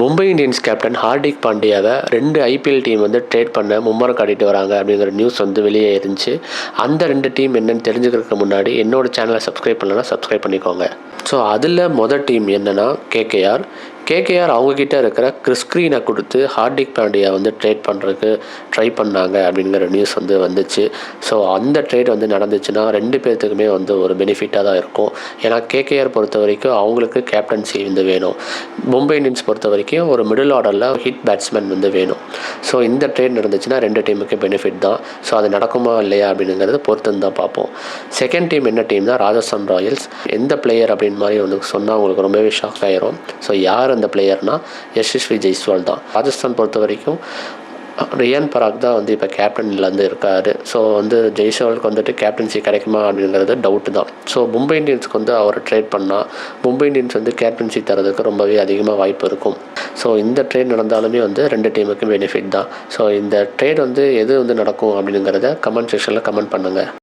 மும்பை இந்தியன்ஸ் கேப்டன் ஹார்திக் பாண்டியாவை 2 IPL team வந்து ட்ரேட் பண்ண மும்முரம் காட்டிட்டு வராங்க அப்படிங்கிற நியூஸ் வந்து வெளியே இருந்துச்சு. அந்த 2 டீம் என்னென்னு தெரிஞ்சுக்கிறதுக்கு முன்னாடி என்னோடய சேனலை சப்ஸ்கிரைப் பண்ணலன்னா சப்ஸ்கிரைப் பண்ணிக்கோங்க. ஸோ அதில் மொதல் டீம் என்னென்னா கேகேஆர் அவங்கக்கிட்ட இருக்கிற கிறிஸ் கிரீனை கொடுத்து ஹார்திக் பாண்டியா வந்து ட்ரேட் பண்ணுறதுக்கு ட்ரை பண்ணாங்க அப்படிங்கிற நியூஸ் வந்து வந்துச்சு. ஸோ அந்த ட்ரேட் வந்து நடந்துச்சுன்னா 2 பேர்த்துக்குமே வந்து ஒரு பெனிஃபிட்டாக தான் இருக்கும். ஏன்னா கேகேஆர் பொறுத்த வரைக்கும் அவங்களுக்கு கேப்டன்சி வந்து வேணும். மும்பை இந்தியன்ஸ் பொறுத்த வரைக்கும் ஒரு மிடில் ஆர்டரில் ஹிட் பேட்ஸ்மேன் வந்து வேணும். ஸோ இந்த ட்ரேட் நடந்துச்சுன்னா 2 டீமுக்கு பெனிஃபிட் தான். ஸோ அது நடக்குமா இல்லையா அப்படிங்கிறத பொறுத்துன்னு தான் பார்ப்போம். செகண்ட் டீம் என்ன டீம் தான் ராஜஸ்தான் ராயல்ஸ். எந்த பிளேயர் அப்படின்னு மாதிரி உங்களுக்கு சொன்னால் உங்களுக்கு ரொம்பவே ஷாக் ஆயிரும். ஸோ யார் அந்த பிளேயர்னால் யசஸ்வி ஜெய்ஸ்வால் தான். ராஜஸ்தான் பொறுத்த வரைக்கும் ரியான் பராக் தான் வந்து இப்போ கேப்டன்லேருந்து இருக்கார். ஸோ வந்து ஜெய்ஸ்வாலுக்கு வந்துட்டு கேப்டன்சி கிடைக்குமா அப்படிங்கிறது டவுட்டு தான். ஸோ மும்பை இந்தியன்ஸ்க்கு வந்து அவரை ட்ரேட் பண்ணால் மும்பை இந்தியன்ஸ் வந்து கேப்டன்சி தரதுக்கு ரொம்பவே அதிகமாக வாய்ப்பு இருக்கும். ஸோ இந்த ட்ரேட் நடந்தாலுமே வந்து 2 டீமுக்கும் பெனிஃபிட் தான். ஸோ இந்த ட்ரேட் வந்து எது வந்து நடக்கும் அப்படிங்கிறத கமெண்ட் செக்ஷனில் கமெண்ட் பண்ணுங்கள்.